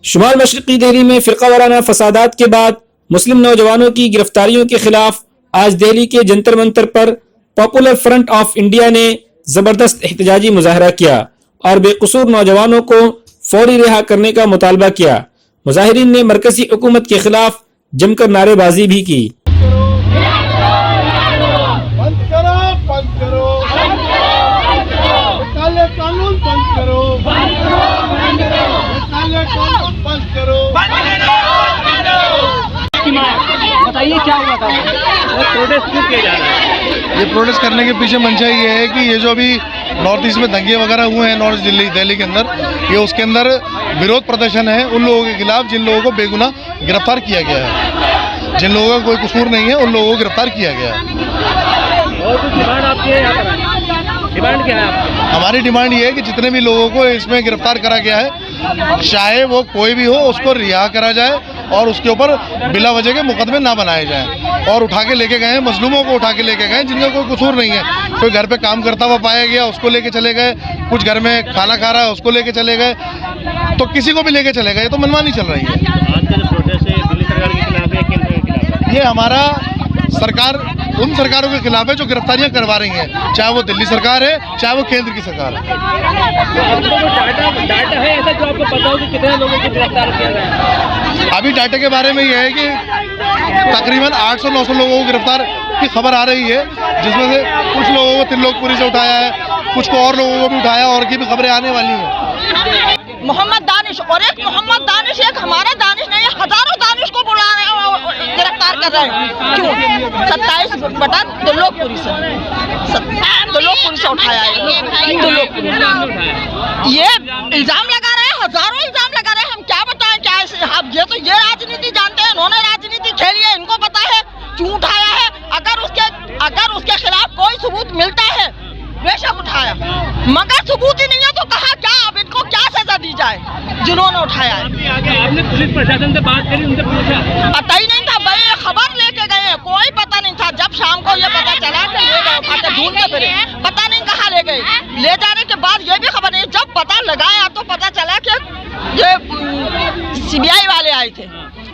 शुमाल मशरक़ी दिल्ली में फ़िरक़ा वाराना फसादात के बाद मुस्लिम नौजवानों की गिरफ्तारियों के खिलाफ आज दिल्ली के जंतर मंतर पर पॉपुलर फ्रंट ऑफ इंडिया ने जबरदस्त एहतजाजी मुजाहरा किया और बेकसूर नौजवानों को फौरी रिहा करने का मुतालबा किया। मुजाहिरीन ने मरकजी हुकूमत के खिलाफ जमकर नारेबाजी भी की। बताइए क्या हुआ था? प्रोटेस्ट क्यों किया जा रहा है? ये प्रोटेस्ट करने के पीछे मंशा ये है कि ये जो अभी नॉर्थ ईस्ट में दंगे वगैरह हुए हैं नॉर्थ दिल्ली के अंदर, ये उसके अंदर विरोध प्रदर्शन है उन लोगों के खिलाफ जिन लोगों को बेगुनाह गिरफ्तार किया गया है, जिन लोगों का कोई कसूर नहीं है उन लोगों को गिरफ्तार किया गया है। और कुछ डिमांड आपके यहाँ पर है? डिमांड क्या है आपकी? हमारी डिमांड ये है कि जितने भी लोगों को इसमें गिरफ्तार करा गया है, चाहे वो कोई भी हो, उसको रिहा करा जाए और उसके ऊपर बिला वजह के मुकदमे ना बनाए जाएं। और उठा के लेके गए मजलूमों को, उठा के लेके गए जिनका कोई कसूर नहीं है। कोई घर पे काम करता हुआ पाया गया उसको लेके चले गए, कुछ घर में खाना खा रहा है उसको लेके चले गए, तो किसी को भी लेके चले गए। ये तो मनमानी चल रही है। आज का जो प्रोटेस्ट है दिल्ली सरकार के खिलाफ है, केंद्र के खिलाफ है? ये हमारा सरकार उन सरकारों के खिलाफ है जो गिरफ्तारियां करवा रही हैं, चाहे वो दिल्ली सरकार है चाहे वो केंद्र की सरकार है। डाटा है ऐसा जो आपको पता हो कि कितने लोगों को गिरफ्तार किया गया है? अभी डाटा के बारे में यह है कि तकरीबन 800-900 लोगों को गिरफ्तार की खबर आ रही है, जिसमें से कुछ लोगों को त्रिलोकपुरी से उठाया है, कुछ को और लोगों को भी उठाया और की भी खबरें आने वाली हैं। मोहम्मद दानिश और एक मोहम्मद दानिश, एक हमारा दानिश नहीं, हजारों दानिश को बुला रहे हैं, गिरफ्तार कर रहे हैं। क्यों? 27 बटा त्रिलोकपुरी से उठाया है। ये इल्जाम लगा रहे हैं, हजारों इल्जाम लगा रहे हैं। हम क्या बताएं? क्या ये राजनीति जानते हैं, इन्होंने राजनीति खेली है, इनको पता है क्यों उठाया है। अगर उसके खिलाफ कोई सबूत मिलता है बेशक उठाया, मगर सबूत ही नहीं है तो कहा क्या? अब इनको क्या सजा दी जाए जिन्होंने उठाया है? आपने पुलिस प्रशासन से बात करी, उनसे पूछा? पता ही नहीं था भाई, खबर लेके गए, कोई पता नहीं था। जब शाम को ये पता चला कि ले गए, उठाते ढूंढते फिरे, पता नहीं कहाँ ले गए। ले जाने के बाद ये भी खबर नहीं, जब पता लगाया तो पता चला कि ये CBI वाले आए थे,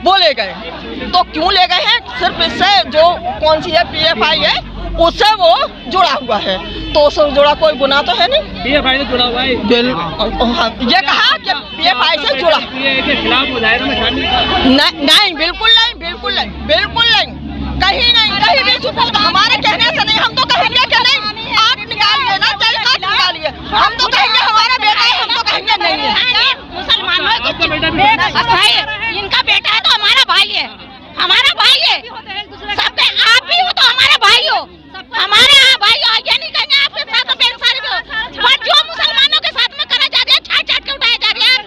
वो ले गए। तो क्यों ले गए हैं? सिर्फ इससे जो कौन सी है PFI है उससे वो जुड़ा हुआ है, तो उससे जुड़ा कोई गुनाह तो है नहीं। PFI से जुड़ा हुआ है? ये कहा कि PFI से जुड़ा के खिलाफ मुजाहिरा में शामिल? नहीं, बिल्कुल नहीं, बिल्कुल नहीं, बिल्कुल नहीं, कहीं नहीं, कहीं भी सबूत हमारे कहने से नहीं। हम तो कहेंगे कि नहीं, आप निकालिए ना, काट निकालिए। हम तो कहेंगे हमारा बेटा है, हम तो कहेंगे नहीं है। मुसलमानों इनका बेटा है तो हमारा भाई है, हमारा भाई है। सबके आप भी हो तो हमारा भाई हो, हमारे यहाँ भाई हो। ये नहीं कहेंगे आपके साथ बेइंसाफी भी हो, पर जो मुसलमानों के साथ में करा जा रहा है, छाट छाट के उठाया जा रहा है,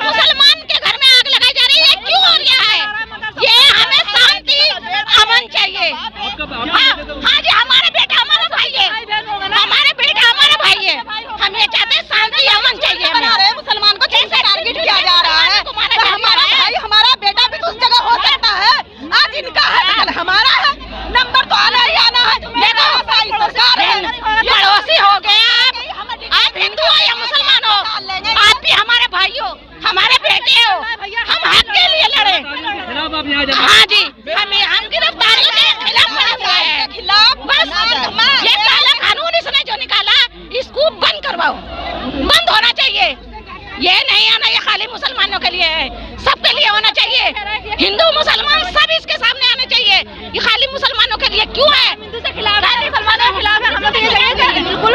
मुसलमान के घर में आग लगाई जा रही है, क्यों हो रहा है? ये हमें शांति अमन चाहिए। हाँ जी, हमारा बेटा हमारा भाई है, हमारे बेटा हमारा भाई है। हम ये चाहते हैं शांति अमन चाहिए। हमारे मुसलमान को कैसे टारगेट किया जा रहा है? तो हमारा भाई, हमारा बेटा भी तो उस जगह हो सकता है। आज इनका है तो कल हमारा है, नंबर तो आना ही आना है। सरकार है, पड़ोसी हो गए आप हिंदू हो या मुसलमान हो, आप भी हमारे भाई हो, हमारे बेटे हो। हम हक के लिए लड़े। हाँ जी, हम गिरफ्तारियों के खिलाफ लड़े हैं, बस ये काला कानून इसने जो निकाला इसको बंद करवाओ, बंद होना चाहिए। ये नहीं आना, ये खाली मुसलमानों के लिए है, सबके लिए होना चाहिए। हिंदू मुसलमान सब इसके सामने आने चाहिए, ये खाली मुसलमानों के लिए क्यों है? मुसलमानों के खिलाफ है, हम लोग ये चाहिए बिल्कुल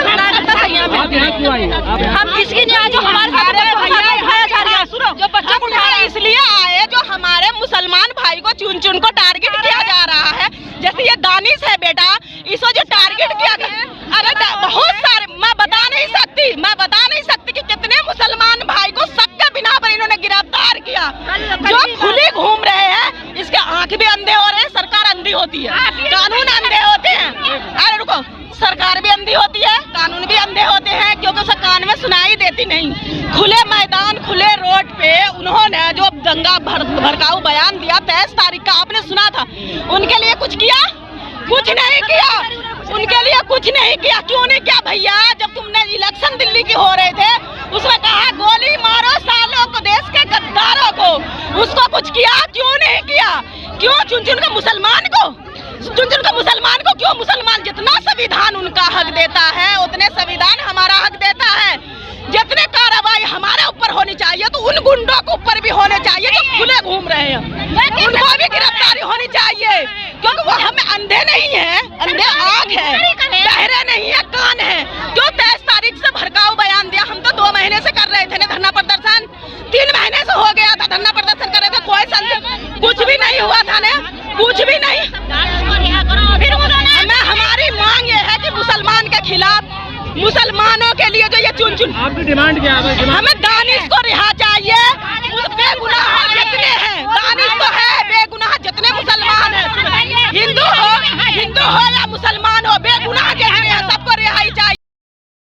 हम इसकी जो हमारे उठाया जा रहा है, जो बच्चों को उठाया इसलिए आए, जो हमारे मुसलमान भाई को चुन चुन को टारगेट किया जा रहा है। जैसे ये दानिश है बेटा, इसको जो टारगेट किया गया, अरे बहुत सारे, मैं बता नहीं सकती कि कितने मुसलमान भाई को शक के बिना पर इन्होंने गिरफ्तार किया, जो खुले घूम रहे हैं। इसके आंख भी अंधे हो रहे हैं, सरकार अंधी होती है, कानून अंधे होते हैं। अरे रुको, सरकार भी अंधी होती है, कानून भी अंधे होते हैं, क्योंकि उसे कान में सुनाई देती नहीं। खुले मैदान, खुले रोड पे उन्होंने जो दंगा भड़काऊ बयान दिया 23 तारीख का, आपने सुना था, उनके लिए कुछ किया? कुछ नहीं किया, उनके लिए कुछ नहीं किया। क्यों नहीं किया भैया? जब तुमने इलेक्शन दिल्ली की हो रहे थे, उसमें कहा गोली मारो सालों को, देश के गद्दारों को। क्यों चुन चुन के मुसलमान को क्यों मुसलमान जितना संविधान उनका हक देता है उतने संविधान हमारा हक देता है। जितने कार्रवाई हमारे ऊपर होनी चाहिए तो उन गुंडों के ऊपर भी होने चाहिए जो खुले घूम रहे हैं, उनको भी गिरफ्तारी होनी चाहिए, क्योंकि वो हमें अंधे नहीं है, अंधे आँख है, बहरे नहीं है, कान है। जो 23 तारीख से भड़काऊ बयान दिया, हम तो 2 महीने से कर रहे थे ना धरना प्रदर्शन, 3 महीने से हो गया था धरना प्रदर्शन कर रहे थे, कोई कुछ भी नहीं हुआ था ना, कुछ भी नहीं। हमारी मांग ये है कि मुसलमान के खिलाफ, मुसलमानों के लिए जो ये चुन आपकी डिमांड क्या है? हमें दानिश को रिहा चाहिए। बेगुनाह जितने हैं, दानिश तो है, बेगुनाह जितने मुसलमान हैं, हिंदू हो या मुसलमान हो, बेगुनाह जितने हैं